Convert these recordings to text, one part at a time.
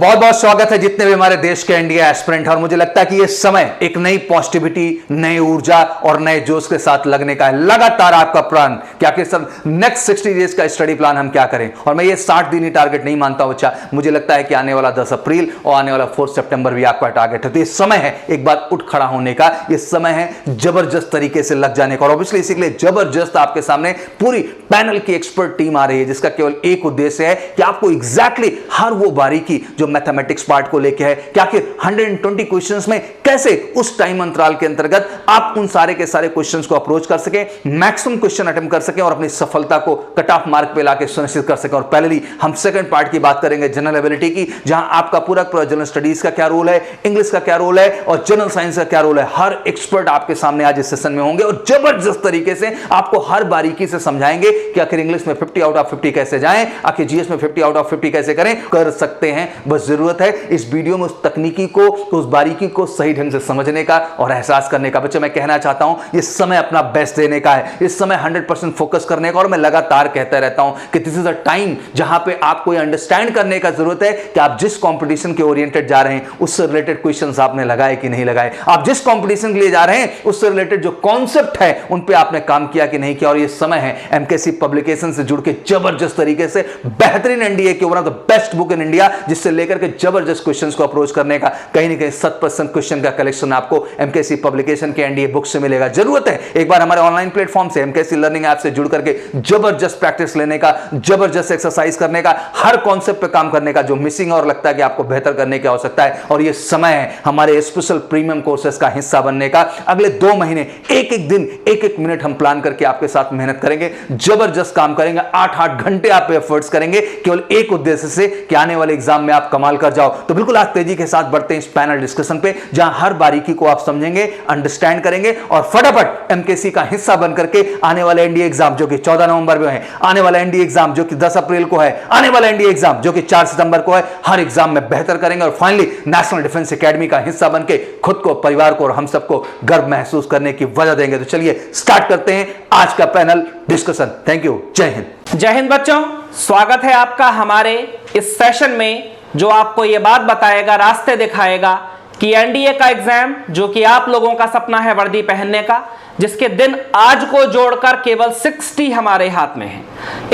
बहुत बहुत स्वागत है जितने भी हमारे देश के एनडीए एस्पिरेंट हैं। और मुझे लगता है कि ये समय एक नई पॉजिटिविटी, नई ऊर्जा और नए जोश के साथ लगने का है। लगातार आपका प्लान क्या कि सब नेक्स्ट 60 डेज का स्टडी प्लान हम क्या करें। और मैं ये 60 दिन ही टारगेट नहीं मानता हूं। अच्छा, मुझे लगता है कि आने वाला 10 अप्रैल और आने वाला 4 सितंबर भी आपका टारगेट है। तो ये समय है एक बार उठ खड़ा होने का, ये समय है जबरदस्त तरीके से लग जाने का। और ऑब्वियसली इसी के लिए जबरदस्त आपके सामने पूरी पैनल की एक्सपर्ट टीम आ रही है, जिसका केवल एक उद्देश्य है कि आपको एग्जैक्टली हर वो बारीकी जो मैथमेटिक्स पार्ट को लेके है कि आखिर 120 क्वेश्चंस में कैसे उस टाइम अंतराल के अंतर्गत आप उन सारे के सारे क्वेश्चंस को अप्रोच कर सके, मैक्सिमम क्वेश्चन अटेम्प्ट कर सके और अपनी सफलता को कट ऑफ मार्क पे लाके सुनिश्चित कर सके। और पहले हम सेकंड पार्ट की बात करेंगे जनरल एबिलिटी की, जहां आपका पूरा जनरल स्टडीज का क्या रोल है, इंग्लिश का क्या रोल है और जनरल साइंस का क्या रोल है। हर एक्सपर्ट आपके सामने आज इस सेशन में होंगे और जबरदस्त तरीके से आपको हर बारीकी से समझाएंगे कि आखिर इंग्लिश में 50 आउट ऑफ 50 कैसे जाएं, आखिर जीएस में 50 आउट ऑफ 50 कैसे करें, कर सकते हैं। बस जरूरत है इस वीडियो में उस तकनीकी को, उस बारीकी को सही ढंग से समझने का और एहसास करने का। बच्चों, मैं कहना चाहता हूं इस समय अपना बेस्ट देने का है, इस समय 100% फोकस करने का। और मैं लगातार कहता रहता हूं कि दिस इज अ टाइम जहां पे आपको ये अंडरस्टैंड करने का जरूरत है कि आप जिस कंपटीशन के ओरिएंटेड जा रहे हैं उससे रिलेटेड क्वेश्चंस आपने लगाए कि नहीं लगाए, आप जिस कंपटीशन के लिए जा रहे हैं उससे रिलेटेड जो कॉन्सेप्ट है उन पे आपने काम किया कि नहीं किया। और ये समय है एमकेसी पब्लिकेशन से जुड़ के जबरदस्त तरीके से बेहतरीन एनडीए के one of the best book in India, जिससे लेकर के जबरदस्त क्वेश्चंस को अप्रोच करने का कहीं ना कहीं 7% क्वेश्चन का कलेक्शन आपको एमकेसी पब्लिकेशन के एनडीए बुक से मिलेगा। जरूरत है एक बार हमारे ऑनलाइन प्लेटफॉर्म से, एमकेसी लर्निंग ऐप से जुड़ करके जबरदस्त प्रैक्टिस लेने का, जबरदस्त एक्सरसाइज करने का, हर कॉन्सेप्ट पे काम करने का जो मिसिंग है और लगता है कि आपको बेहतर करने की आवश्यकता है। और ये समय है हमारे स्पेशल प्रीमियम कोर्सेज का हिस्सा बनने का। अगले 2 महीने एक एक दिन, एक एक मिनट हम प्लान करके आपके साथ मेहनत करेंगे, जबरदस्त काम करेंगे, 8-8 घंटे आप एफर्ट्स करेंगे केवल एक उद्देश्य से कि आने वाले एग्जाम में आप कमाल कर जाओ। तो बिल्कुल आज तेजी के साथ बढ़ते हैं इस पैनल डिस्कशन पे, जहां हर बारीकी को आप समझेंगे, अंडरस्टैंड करेंगे और फटाफट एमकेसी का हिस्सा बनकर के आने वाले एनडीए एग्जाम जो कि 14 नवंबर में है, आने वाला एनडीए एग्जाम जो कि 10 अप्रैल को है, आने वाला एनडीए एग्जाम जो कि 4 सितंबर को है, हर एग्जाम में बेहतर करेंगे और फाइनली नेशनल डिफेंस एकेडमी का हिस्सा बनके खुद को, परिवार को और हम सबको गर्व महसूस करने की वजह देंगे। तो चलिए स्टार्ट करते हैं आज का पैनल डिस्कशन। Thank you. जय हिंद। जय हिंद बच्चों, स्वागत है आपका हमारे इस सेशन में जो आपको ये बात बताएगा, रास्ते दिखाएगा कि एनडीए का एग्जाम जो कि आप लोगों का सपना है वर्दी पहनने का, जिसके दिन आज को जोड़कर केवल 60 हमारे हाथ में है।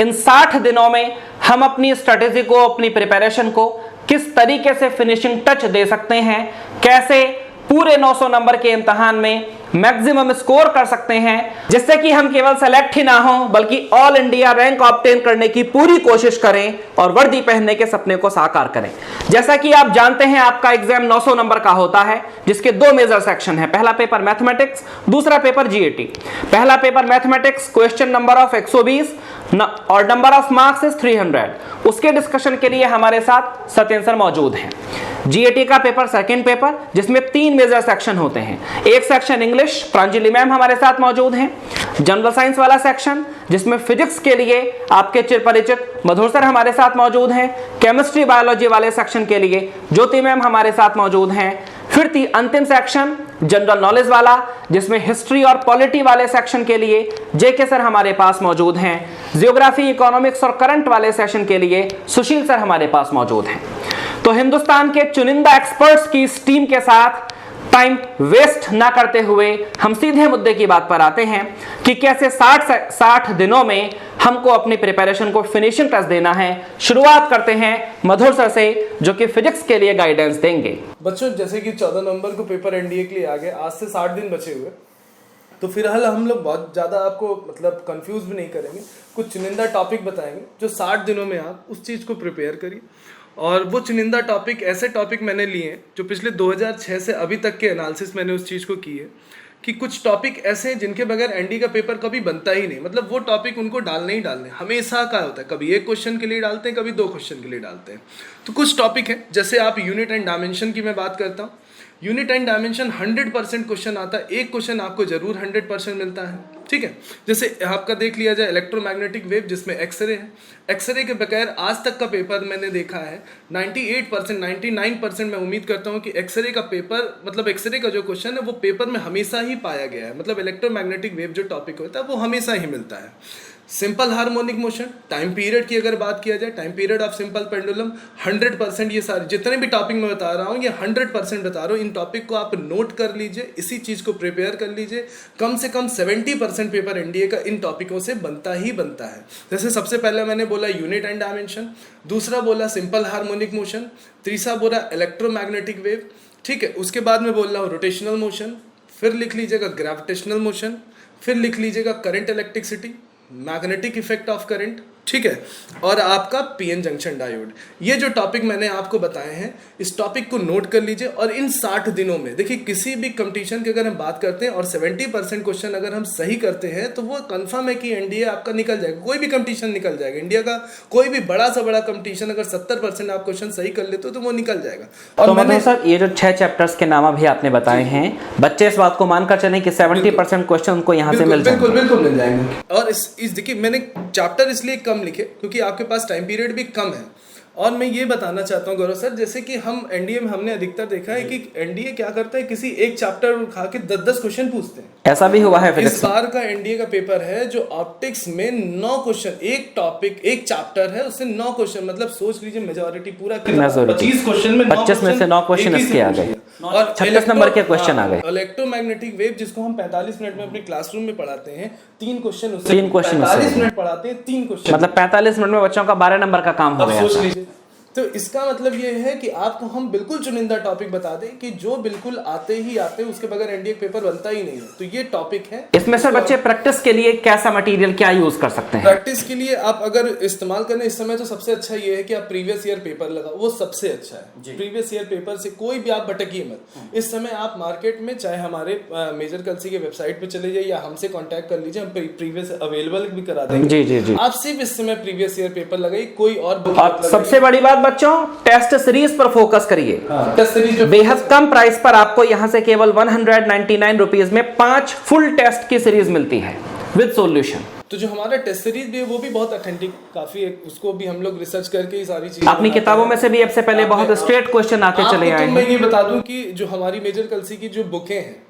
इन 60 दिनों में हम अपनी स्ट्रेटेजी को, अपनी प्रिपरेशन को किस तरीके से फिनिशिंग टच दे सकते हैं, कैसे पूरे 900 नंबर के इम्तिहान में मैक्सिमम स्कोर कर सकते हैं, जिससे कि हम केवल सेलेक्ट ही ना हो बल्कि ऑल इंडिया रैंक ऑब्टेन करने की पूरी कोशिश करें और वर्दी पहनने के सपने को साकार करें। जैसा कि आप जानते हैं आपका एग्जाम 900 नंबर का होता है, जिसके 2 मेजर सेक्शन है। पहला पेपर मैथमेटिक्स, दूसरा पेपर जीएटी। पहला paper mathematics, question number of 120 और नंबर ऑफ मार्क्स इज 300। उसके डिस्कशन के लिए हमारे साथ सत्येंद्र सर मौजूद हैं। जीएटी का पेपर सेकंड पेपर, जिसमें 3 मेजर सेक्शन होते हैं। एक सेक्शन इंग्लिश, प्रांजलि मैम हमारे साथ मौजूद हैं। जनरल साइंस वाला सेक्शन, जिसमें फिजिक्स के लिए आपके चिर परिचित मधुर सर हमारे साथ मौजूद हैं। केमिस्ट्री बायोलॉजी वाले सेक्शन के लिए ज्योति मैम हमारे साथ मौजूद हैं। फिर अंतिम सेक्शन जनरल नॉलेज वाला, जिसमें हिस्ट्री और पॉलिटी वाले सेक्शन के लिए जेके सर हमारे पास मौजूद हैं। जियोग्राफी, इकोनॉमिक्स और करंट वाले सेशन के लिए सुशील सर हमारे पास मौजूद हैं। तो हिंदुस्तान के चुनिंदा एक्सपर्ट्स की इस टीम के साथ टाइम वेस्ट ना करते हुए हम सीधे मुद्दे की बात पर आते हैं कि कैसे 60 दिनों में हमको अपनी प्रिपरेशन को फिनिशिंग टच देना है। शुरुआत करते हैं मधुर सर से, जो कि फिजिक्स के लिए गाइडेंस देंगे। बच्चों, जैसे कि 14 नवंबर को पेपर एनडीए के लिए आ गए, आज से 60 दिन बचे हुए, तो फिलहाल हम लोग बहुत ज़्यादा आपको मतलब कंफ्यूज भी नहीं करेंगे। कुछ चुनिंदा टॉपिक बताएंगे जो 60 दिनों में आप उस चीज़ को प्रिपेयर करिए। और वो चुनिंदा टॉपिक, ऐसे टॉपिक मैंने लिए हैं जो पिछले 2006 से अभी तक के एनालिसिस मैंने उस चीज़ को की है कि कुछ टॉपिक ऐसे हैं जिनके बगैर एनडी का पेपर कभी बनता ही नहीं। मतलब वो टॉपिक उनको डालने ही डालने, हमेशा का होता है। कभी 1 क्वेश्चन के लिए डालते हैं, कभी 2 क्वेश्चन के लिए डालते हैं। तो कुछ टॉपिक हैं, जैसे आप यूनिट एंड डायमेंशन की मैं बात करता हूँ। यूनिट एंड डायमेंशन 100% क्वेश्चन आता है, एक क्वेश्चन आपको जरूर 100% मिलता है, ठीक है। जैसे आपका देख लिया जाए इलेक्ट्रोमैग्नेटिक वेव, जिसमें एक्सरे है। एक्सरे के बगैर आज तक का पेपर मैंने देखा है 98%, 99% मैं उम्मीद करता हूँ कि एक्सरे का पेपर, मतलब एक्सरे का जो क्वेश्चन है वो पेपर में हमेशा ही पाया गया है। मतलब इलेक्ट्रोमैग्नेटिक वेव जो टॉपिक होता है वो हमेशा ही मिलता है। Simple harmonic motion, time period की अगर बात किया जाए, time period of simple pendulum, 100% ये सारे जितने भी टॉपिक मैं बता रहा हूँ ये 100% बता रहा हूँ। इन टॉपिक को आप नोट कर लीजिए, इसी चीज़ को प्रिपेयर कर लीजिए। कम से कम 70% पेपर एनडीए का इन टॉपिकों से बनता ही बनता है। जैसे सबसे पहले मैंने बोला यूनिट एंड डायमेंशन, दूसरा बोला सिंपल हार्मोनिक मोशन, तीसरा बोला इलेक्ट्रोमैग्नेटिक वेव, ठीक है। उसके बाद में बोल रहा हूँ रोटेशनल मोशन, फिर लिख लीजिएगा ग्रेविटेशनल मोशन, फिर लिख लीजिएगा current electricity, magnetic effect of current, ठीक है, और आपका पीएन जंक्शन डायोड। ये जो टॉपिक मैंने आपको बताए हैं, इस टॉपिक को नोट कर लीजिए। और इन 60 दिनों में देखिए, किसी भी कंपटीशन की अगर हम बात करते हैं और 70% क्वेश्चन अगर हम सही करते हैं तो वो कंफर्म है कि एनडीए आपका निकल जाएगा, कोई भी कंपटीशन निकल जाएगा। इंडिया का कोई भी बड़ा सा बड़ा कंपटीशन अगर 70% आप क्वेश्चन सही कर लेते हो तो वो निकल जाएगा। और तो मतलब सर ये जो 6 चैप्टर्स के नाम अभी आपने बताए हैं, बच्चे इस बात को मानकर चलें कि 70% क्वेश्चन उनको यहाँ से मिल जाएंगे। बिल्कुल मिल जाएंगे। और इस देखिए, मैंने चैप्टर इसलिए कम लिखे क्योंकि आपके पास टाइम पीरियड भी कम है। और मैं ये बताना चाहता हूँ गौरव सर, जैसे कि हम एनडीए में हमने अधिकतर देखा है कि एनडीए क्या करता है, किसी एक चैप्टर उठा के 10-10 क्वेश्चन पूछते हैं। ऐसा भी हुआ है फिजिक्स इस बार का एनडीए का पेपर है जो ऑप्टिक्स में 9 क्वेश्चन, एक टॉपिक एक चैप्टर है उससे 9 क्वेश्चन, मतलब सोच लीजिए मेजॉरिटी पूरा 25 क्वेश्चन में 25 में से 9 क्वेश्चन इसके आ गए और 36 नंबर के क्वेश्चन आ गए। इलेक्ट्रोमैग्नेटिक वेव जिसको हम 45 मिनट में अपने क्लासरूम में पढ़ाते हैं, 3 क्वेश्चन उससे, 3 क्वेश्चन 45 मिनट पढ़ाते हैं, 3 क्वेश्चन, मतलब 45 मिनट में बच्चों का 12 नंबर का काम हो गया। सोच लीजिए। तो इसका मतलब ये है कि आपको हम बिल्कुल चुनिंदा टॉपिक बता दें कि जो बिल्कुल आते ही आते, उसके बगैर एनडीए पेपर बनता ही नहीं है। तो ये टॉपिक है। इसमें सर बच्चे प्रैक्टिस के लिए कैसा मटेरियल क्या यूज कर सकते हैं? प्रैक्टिस के लिए आप अगर इस्तेमाल करें इस समय तो सबसे अच्छा ये है कि आप प्रीवियस ईयर पेपर लगाओ, वो सबसे अच्छा है। प्रीवियस ईयर पेपर से कोई भी आप भटकिए मत। इस समय आप मार्केट में चाहे हमारे मेजर कलसी के वेबसाइट पे चले जाइए या हमसे कांटेक्ट कर लीजिए, हम प्रीवियस अवेलेबल भी करा देंगे। जी जी जी। आप सिर्फ इस समय प्रीवियस ईयर पेपर लगाइए, कोई और सबसे बड़ी बात बच्चों, टेस्ट सीरीज पर फोकस करिए। टेस्ट सीरीज बेहद कम प्राइस पर आपको यहां से केवल 199 रुपीज में 5 फुल टेस्ट की सीरीज मिलती है विद सॉल्यूशन। तो जो हमारा टेस्ट सीरीज भी है वो भी बहुत ऑथेंटिक काफी है, उसको भी हम लोग रिसर्च करके ये सारी चीजें अपनी किताबों में से भी अब से पहले बहुत स्ट्रेट क्वेश्चन आते चले आए हैं। मैं ये बता दूं कि जो हमारी मेजर कलसी की जो बुकें हैं,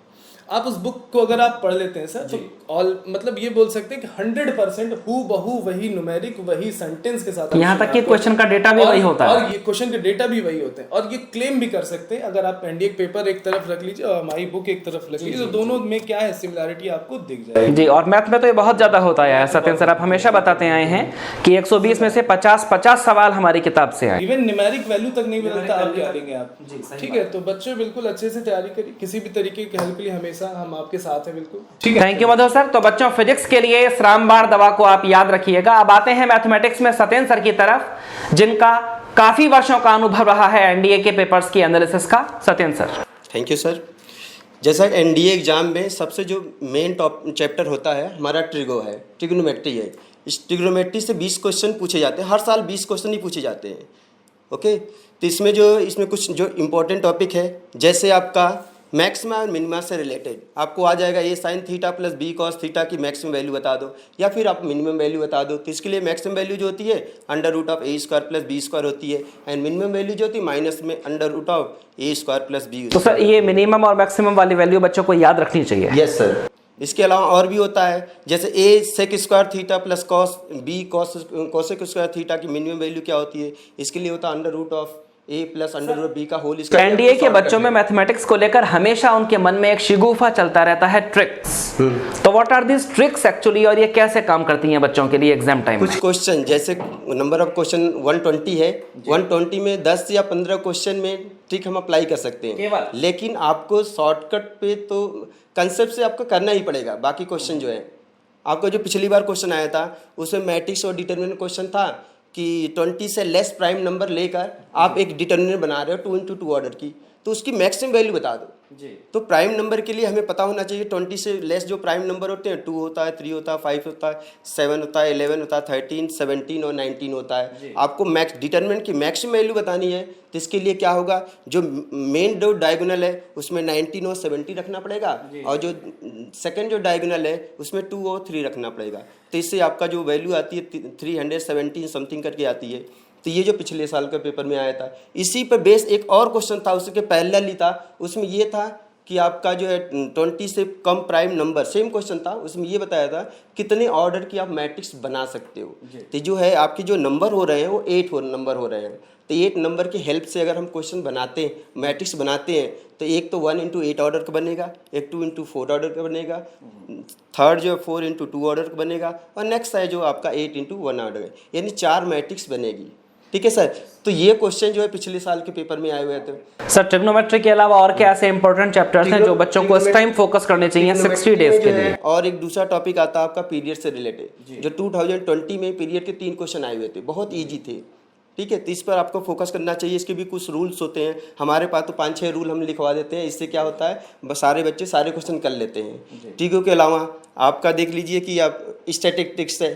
आप उस बुक को अगर आप पढ़ लेते हैं सर तो ऑल मतलब ये बोल सकते हैं कि 100% हूबहू वही न्यूमेरिक वही सेंटेंस के साथ, यहाँ तक कि क्वेश्चन का डेटा भी वही होता है और ये क्वेश्चन के डेटा भी वही होते हैं। और ये क्लेम भी कर सकते हैं, अगर आप एनडीए पेपर एक तरफ रख लीजिए और हमारी बुक एक तरफ रख लीजिए, तो दोनों में क्या है सिमिलरिटी आपको दिख जाएगी। जी, और मैथ में तो ये बहुत ज्यादा होता है सत्येंद्र सर, आप हमेशा बताते आए हैं कि 120 में से 50 सवाल हमारी किताब से आए। इवन न्यूमेरिक वैल्यू तक नहीं बदलता, आप क्या देंगे आप, ठीक है। तो बच्चों बिल्कुल अच्छे से तैयारी करिए, किसी भी तरीके की हेल्प के लिए हमेशा हम आपके साथ हैं, बिल्कुल ठीक है। Thank you Madhu sir. तो बच्चों फिजिक्स के लिए इस रामबाण दवा को आप याद रखिएगा। अब आते हैं मैथमेटिक्स में सत्येंद्र सर की तरफ, जिनका काफी वर्षों का अनुभव रहा है एनडीए के पेपर्स की एनालिसिस का। Satyendra sir. Thank you sir. जैसा एनडीए एग्जाम में सबसे जो मेन चैप्टर होता है हमारा ट्रिगो है, ट्रिग्नोमेट्री है। इस ट्रिग्नोमेट्री से 20 क्वेश्चन पूछे जाते हैं, हर साल 20 क्वेश्चन ही पूछे जाते हैं। ओके, तो इसमें कुछ जो इम्पोर्टेंट टॉपिक है, जैसे आपका मैक्सिमा और मिनिमा से रिलेटेड आपको आ जाएगा A sine theta plus B cos theta की मैक्सिमम वैल्यू बता दो या फिर आप मिनिमम वैल्यू बता दो। तो इसके लिए मैक्सिमम वैल्यू जो होती है under root of A square plus b square होती है, एंड मिनिमम वैल्यू जो होती है माइनस में under root of A square plus B. तो सर ये मिनिमम और मैक्सिमम वाली वैल्यू बच्चों को याद रखनी चाहिए। Yes sir. इसके अलावा और भी होता है, जैसे A sec square theta plus cos B cosec square theta की मिनिमम वैल्यू क्या होती है, इसके लिए होता है under root of A plus under root of B whole square. NDA के बच्चों में मैथमेटिक्स को लेकर हमेशा उनके मन में एक शिगुफा चलता रहता है, ट्रिक्स। तो what are these tricks actually, और ये कैसे काम करती हैं बच्चों के लिए एग्जाम टाइम में? कुछ क्वेश्चन जैसे नंबर ऑफ क्वेश्चन 120 है, 120 में 10 या 15 क्वेश्चन में ट्रिक हम अप्लाई कर सकते हैं केवल, लेकिन आपको शॉर्टकट पे तो कंसेप्ट से आपको करना ही पड़ेगा। बाकी क्वेश्चन जो है आपको जो पिछली बार क्वेश्चन आया था उसमें मैट्रिक्स और डिटर्मिनेंट क्वेश्चन था कि 20 से लेस प्राइम नंबर लेकर आप एक डिटर्मिनेंट बना रहे हो 2 into 2 ऑर्डर की, तो उसकी मैक्सिमम वैल्यू बता दो जी। तो प्राइम नंबर के लिए हमें पता होना चाहिए 20 से लेस जो प्राइम नंबर होते हैं 2 होता है, 3 होता है, 5 होता है, 7 होता है, 11 होता है, 13, 17 और 19 होता है। आपको डिटर्मिनेंट की मैक्सिमम वैल्यू बतानी है, तो इसके लिए क्या होगा, जो मेन जो डायगोनल है उसमें 19 और 70 रखना पड़ेगा और जो सेकेंड जो डायगोनल है उसमें 2 और 3 रखना पड़ेगा। तो इससे आपका जो वैल्यू आती है 317 समथिंग करके आती है। तो ये जो पिछले साल के पेपर में आया था, इसी पर बेस एक और क्वेश्चन था उसके पैरेलल ही था, उसमें ये था कि आपका जो है 20 से कम प्राइम नंबर, सेम क्वेश्चन था, उसमें ये बताया था कितने ऑर्डर की आप मैट्रिक्स बना सकते हो। तो जो है आपके जो नंबर हो रहे हैं वो 8 नंबर हो रहे हैं। तो 8 नंबर की हेल्प से अगर हम क्वेश्चन बनाते हैं, मैट्रिक्स बनाते हैं, तो एक तो 1 into 8 ऑर्डर का बनेगा, एक 2 into 4 ऑर्डर का बनेगा, थर्ड जो 4 into 2 ऑर्डर का बनेगा, और नेक्स्ट है जो आपका 8 into 1 ऑर्डर है, यानी 4 मैट्रिक्स बनेगी। ठीक है सर। तो ये क्वेश्चन जो है पिछले साल के पेपर में आए हुए थे। सर ट्रिग्नोमेट्री के अलावा और क्या ऐसे इंपॉर्टेंट चैप्टर्स हैं जो बच्चों को इस टाइम फोकस करने चाहिए 60 डेज के लिए? और एक दूसरा टॉपिक आता है आपका पीरियड से रिलेटेड, जो 2020 में पीरियड के 3 क्वेश्चन आए हुए थे, बहुत ईजी थे। ठीक है, तो इस पर आपको फोकस करना चाहिए। इसके भी कुछ रूल्स होते हैं, हमारे पास तो 5-6 रूल हम लिखवा देते हैं। इससे क्या होता है, बस सारे बच्चे सारे क्वेश्चन कर लेते हैं। ठीक है, के अलावा आपका देख लीजिए कि आप स्टैटिस्टिक्स है,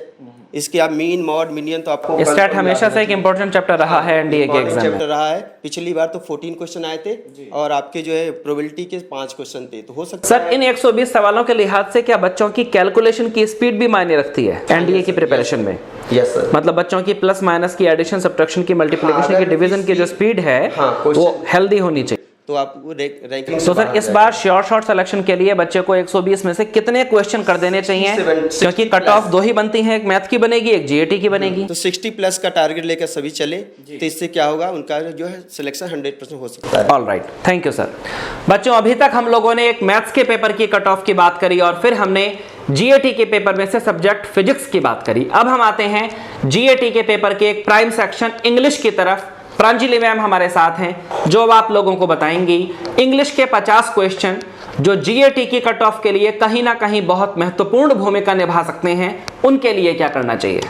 इसके आप मीन, मॉड, मीडियन, तो आपको स्टैट हमेशा से एक इंपॉर्टेंट चैप्टर रहा है एनडीए के एग्जाम में। चैप्टर रहा है। पिछली बार तो 14 क्वेश्चन आए थे और आपके जो है प्रोबेबिलिटी के 5 क्वेश्चन थे, तो हो सकता सर इन 120 सवालों के लिहाज से क्या बच्चों की कैलकुलेशन की स्पीड भी मायने रखती है एनडीए की प्रिपरेशन में? Yes sir. मतलब बच्चों की प्लस माइनस की, एडिशन सब्ट्रैक्शन की, मल्टीप्लिकेशन की, डिवीजन की जो स्पीड है वो हेल्दी होनी चाहिए। तो आप रैंकिंग तो सर इस बार श्योर शॉर्ट सिलेक्शन के लिए बच्चे को 120 में से कितने क्वेश्चन कर देने चाहिए? क्योंकि कट ऑफ 2 ही बनती हैं, एक मैथ की बनेगी, एक जीएटी की बनेगी। तो 60 प्लस का टारगेट लेकर सभी चले, तो इससे क्या होगा, उनका जो है सिलेक्शन 100% हो सकता है। All right, thank you sir. बच्चों अभी तक हम लोगों ने एक मैथ्स के पेपर की कट ऑफ की बात करी और फिर हमने जीएटी के पेपर में से सब्जेक्ट फिजिक्स की बात करी। अब हम आते हैं जीएटी के पेपर के एक प्राइम सेक्शन इंग्लिश की तरफ। प्रांजलि मैम हमारे साथ हैं जो अब आप लोगों को बताएंगी इंग्लिश के 50 क्वेश्चन जो जीएटी की कट ऑफ के लिए कहीं ना कहीं बहुत महत्वपूर्ण भूमिका निभा सकते हैं, उनके लिए क्या करना चाहिए?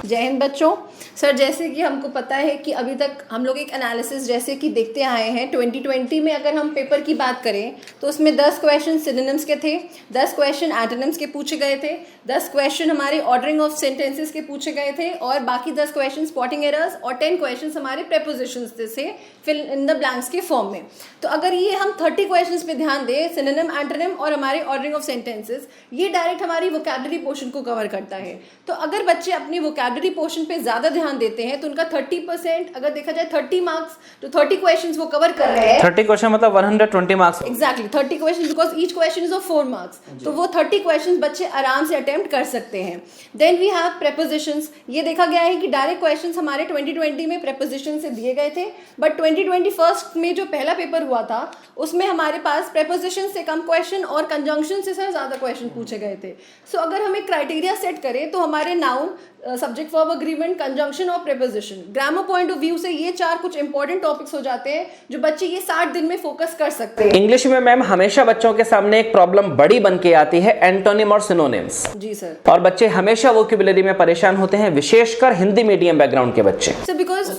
जय हिंद बच्चों। सर जैसे कि हमको पता है कि अभी तक हम लोग एक एनालिसिस जैसे कि देखते आए हैं, 2020 में अगर हम पेपर की बात करें तो उसमें 10 क्वेश्चन सिनोनिम्स के थे, 10 क्वेश्चन एंटोनिम्स के पूछे गए थे, 10 क्वेश्चन हमारे ऑर्डरिंग ऑफ सेंटेंसेस के पूछे गए थे और बाकी 10 क्वेश्चन स्पॉटिंग एरर्स और 10 क्वेश्चन हमारे प्रेपोजिशंस से फिल इन द ब्लैंक्स के फॉर्म में। तो अगर ये हम 30 क्वेश्चंस पे ध्यान दें, सिनोनिम, एंटोनिम और हमारे ऑर्डरिंग ऑफ सेंटेंसेस, ये डायरेक्ट हमारी वोकैबुलरी पोर्शन को कवर करता है। तो अगर बच्चे अपनी वोकैबुलरी पोर्शन पे ज़्यादा ध्यान देते हैं तो उनका 30%, अगर देखा जाए 30 मार्क्स, तो 30 क्वेश्चंस वो कवर कर रहे हैं। 30 क्वेश्चन मतलब 120 marks. Exactly 30 question, because each question is of 4 marks, तो वो 30 क्वेश्चन बच्चे आराम से अटेम्प्ट कर सकते हैं। Then we have prepositions. ये देखा गया है कि डायरेक्ट क्वेश्चंस हमारे 2020 में प्रेपोजिशन से दिए गए थे, बट 2021 में जो पहला पेपर हुआ था उसमें हमारे पास प्रेपोजिशन से कम क्वेश्चन और कंजंक्शन से सर ज़्यादा क्वेश्चन पूछे गए थे। सो अगर हम एक क्राइटेरिया सेट करें तो हमारे noun, subject verb agreement, conjunction और preposition, grammar point of view से ये 4 कुछ इंपॉर्टेंट टॉपिक्स हो जाते हैं जो बच्चे ये 60 दिन में फोकस कर सकते हैं। इंग्लिश में मैम हमेशा बच्चों के सामने एक प्रॉब्लम बड़ी बन के आती है, एंटोनिम और सिनोनिम्स। जी सर। और बच्चे हमेशा वोकैबुलरी में परेशान होते हैं, विशेषकर हिंदी मीडियम बैकग्राउंड के बच्चे। सर बिकॉज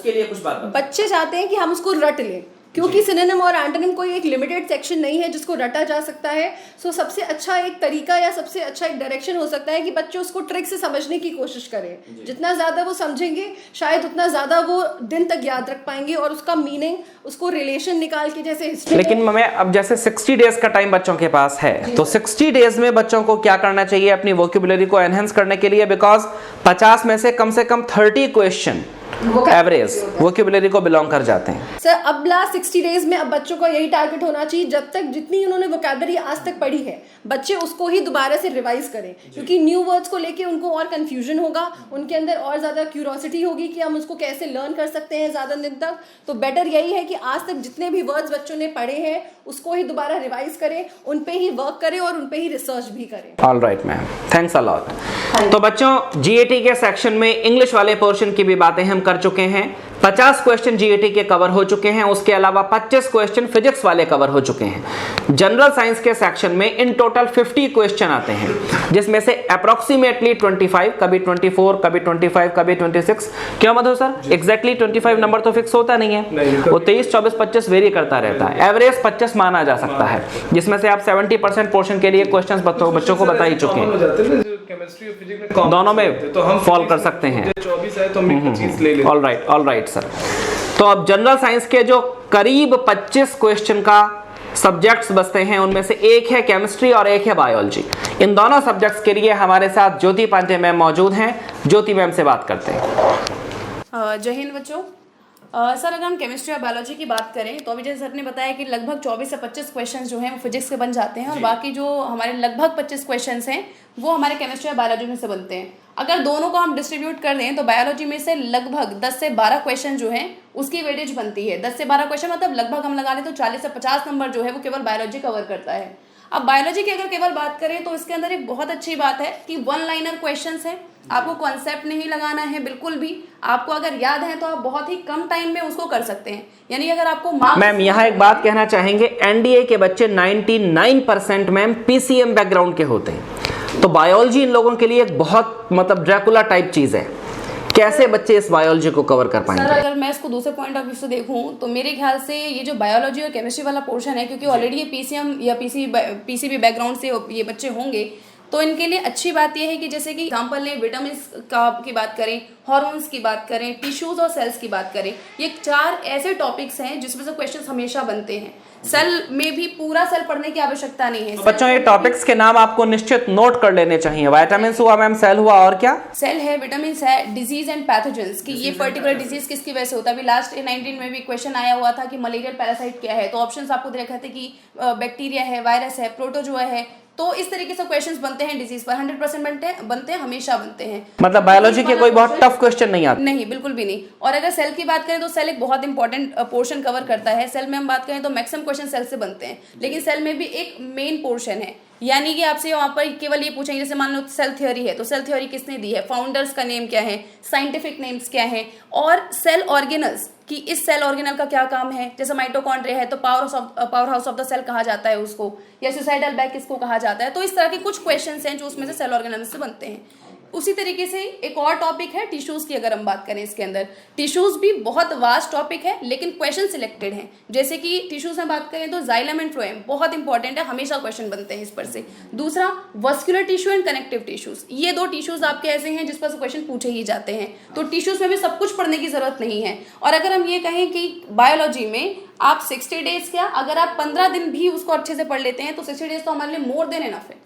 बच्चे चाहते हैं कि हम उसको रट लें, क्योंकि सिनोनिम और एंटोनिम कोई एक लिमिटेड सेक्शन नहीं है जिसको रटा जा सकता है। सो सबसे अच्छा एक तरीका या सबसे अच्छा एक डायरेक्शन हो सकता है कि बच्चे उसको ट्रिक से समझने की कोशिश करें। जितना ज़्यादा वो समझेंगे शायद उतना ज़्यादा वो दिन तक याद रख पाएंगे और उसका मीनिंग, उसको रिलेशन निकाल के, जैसे हिस्ट्री। लेकिन मैं अब जैसे 60 डेज का टाइम बच्चों के पास है, तो 60 डेज में बच्चों को क्या करना चाहिए अपनी वोकैबुलरी को एनहेंस करने के लिए? बिकॉज 50 में से कम 30 क्वेश्चन एवरेज वोकैबुलरी को बिलोंग कर जाते हैं। सर अब लास्ट 60 डेज में अब बच्चों का यही टारगेट होना चाहिए, जब तक जितनी उन्होंने वोकैबुलरी आज तक पढ़ी है बच्चे उसको ही दोबारा से रिवाइज करें, क्योंकि न्यू वर्ड्स को लेके उनको और कंफ्यूजन होगा, उनके अंदर और ज़्यादा क्यूरोसिटी होगी कि हम उसको कैसे लर्न कर सकते हैं ज़्यादा दिन तक। तो बेटर यही है कि आज तक जितने भी वर्ड्स बच्चों ने पढ़े हैं उसको ही दोबारा रिवाइज करें, उन पे ही वर्क करें और उन पे ही रिसर्च भी करें। All right ma'am, thanks a lot. तो बच्चों जीएटी के सेक्शन में इंग्लिश वाले पोर्शन की भी बातें हम कर चुके हैं। 50 क्वेश्चन जीएटी के कवर हो चुके हैं, उसके अलावा 25 क्वेश्चन फिजिक्स वाले कवर हो चुके हैं। जनरल साइंस के सेक्शन में इन टोटल 50 क्वेश्चन आते हैं, जिसमें से अप्रोक्सीमेटली 25, कभी 24, कभी 25, कभी 26। क्यों मधु सर? एग्जैक्टली 25 नंबर तो फिक्स होता नहीं है, वो 23, 24, 25 वेरी करता रहता है। एवरेज 25 माना जा सकता है, जिसमें से आप 70% पोर्शन के लिए क्वेश्चन बच्चों को बता ही चुके हैं। केमिस्ट्री और फिजिक्स में दोनों में तो हम फॉल कर सकते हैं। 24 है तो हम 25 ले लेते हैं। All right sir. तो अब जनरल साइंस के जो करीब 25 क्वेश्चन का सब्जेक्ट्स बचते हैं, उनमें से एक है केमिस्ट्री और एक है बायोलॉजी। इन दोनों सब्जेक्ट्स के लिए हमारे साथ ज्योति पांडे मैम मौजूद हैं। ज्योति मैम से बात करते हैं। जय हिंद बच्चों। सर अगर हम केमिस्ट्री और बायोलॉजी की बात करें तो अभी जैसे सर ने बताया कि लगभग 24 से 25 क्वेश्चन जो हैं वो फिजिक्स के बन जाते हैं और बाकी जो हमारे लगभग 25 क्वेश्चन हैं वो हमारे केमिस्ट्री और बायोलॉजी में से बनते हैं। अगर दोनों को हम डिस्ट्रीब्यूट कर दें तो बायोलॉजी में से लगभग 10 से 12 क्वेश्चन जो हैं उसकी वेटेज बनती है। 10 से 12 क्वेश्चन मतलब लगभग हम लगा लें तो 40 से 50 नंबर जो है वो केवल बायोलॉजी कवर करता है। अब बायोलॉजी की अगर केवल बात करें तो इसके अंदर एक बहुत अच्छी बात है कि वन लाइनर क्वेश्चंस हैं, आपको कॉन्सेप्ट नहीं लगाना है बिल्कुल भी, आपको अगर याद है तो आप बहुत ही कम टाइम में उसको कर सकते हैं। यानी अगर आपको मैम यहाँ एक बात कहना चाहेंगे, एनडीए के बच्चे 99% मैम पीसीएम बैकग्राउंड के होते हैं, तो बायोलॉजी इन लोगों के लिए एक बहुत मतलब ड्रैकुला टाइप चीज है। कैसे बच्चे इस बायोलॉजी को कवर कर पाएंगे? सर अगर मैं इसको दूसरे पॉइंट ऑफ व्यू से देखूं तो मेरे ख्याल से ये जो बायोलॉजी और केमिस्ट्री वाला पोर्शन है, क्योंकि ऑलरेडी ये पीसीएम या पीसीबी बैकग्राउंड से ये बच्चे होंगे, तो इनके लिए अच्छी बात यह है कि जैसे कि एग्जाम्पल लें, विटामिन की बात करें, हॉर्मोन्स की बात करें, टिश्यूज और सेल्स की बात करें, ये 4 ऐसे टॉपिक्स हैं जिसमें से क्वेश्चंस हमेशा बनते हैं। सेल में भी पूरा सेल पढ़ने की आवश्यकता नहीं है। तो बच्चों ये टॉपिक्स के नाम आपको निश्चित नोट कर लेने चाहिए। विटामिन हुआ मैम, सेल हुआ, और क्या? सेल है, विटामिन है, डिजीज एंड पैथोजेंस कि ये पर्टिकुलर डिजीज किसकी वजह से होता है। अभी लास्ट 19 में भी क्वेश्चन आया हुआ था कि मलेरियल पैरासाइट क्या है, तो ऑप्शंस आपको दे रखे थे कि बैक्टीरिया है, वायरस है, प्रोटोजोआ है। तो इस तरीके से क्वेश्चंस बनते हैं डिजीज पर, 100% बनते हैं, हमेशा बनते हैं। मतलब बायोलॉजी के कोई बहुत टफ क्वेश्चन नहीं आते? नहीं, बिल्कुल भी नहीं। और अगर सेल की बात करें तो सेल एक बहुत इंपॉर्टेंट पोर्शन कवर करता है। सेल में हम बात करें तो मैक्सिमम क्वेश्चन सेल से बनते हैं, लेकिन सेल में भी एक मेन पोर्शन है। यानी कि आपसे वहाँ पर केवल ये पूछेंगे, जैसे मान लो सेल थ्योरी है तो सेल थ्योरी किसने दी है, फाउंडर्स का नेम क्या है, साइंटिफिक नेम्स क्या है, और सेल ऑर्गेनल्स कि इस सेल ऑर्गेनल का क्या काम है। जैसे माइटोकॉन्ड्रिया है तो power house of the cell कहा जाता है उसको, या सुसाइडल बैग किसको कहा जाता है। तो इस तरह के कुछ क्वेश्चंस हैं जो उसमें से सेल ऑर्गेनल से बनते हैं। उसी तरीके से एक और टॉपिक है टिश्यूज की। अगर हम बात करें इसके अंदर, टिश्यूज भी बहुत वास्ट टॉपिक है, लेकिन क्वेश्चन सिलेक्टेड हैं। जैसे कि टिश्यूज में बात करें तो जाइलम एंड फ्लोएम बहुत इंपॉर्टेंट है, हमेशा क्वेश्चन बनते हैं इस पर से। दूसरा vascular tissue and connective tissues, ये 2 टिश्यूज आपके ऐसे हैं जिस पर से क्वेश्चन पूछे ही जाते हैं। तो टिश्यूज में भी सब कुछ पढ़ने की जरूरत नहीं है। और अगर हम ये कहें कि बायोलॉजी में आप 60 डेज क्या, अगर आप 15 दिन भी उसको अच्छे से पढ़ लेते हैं तो 60 डेज तो हमारे लिए मोर देन इनफ है।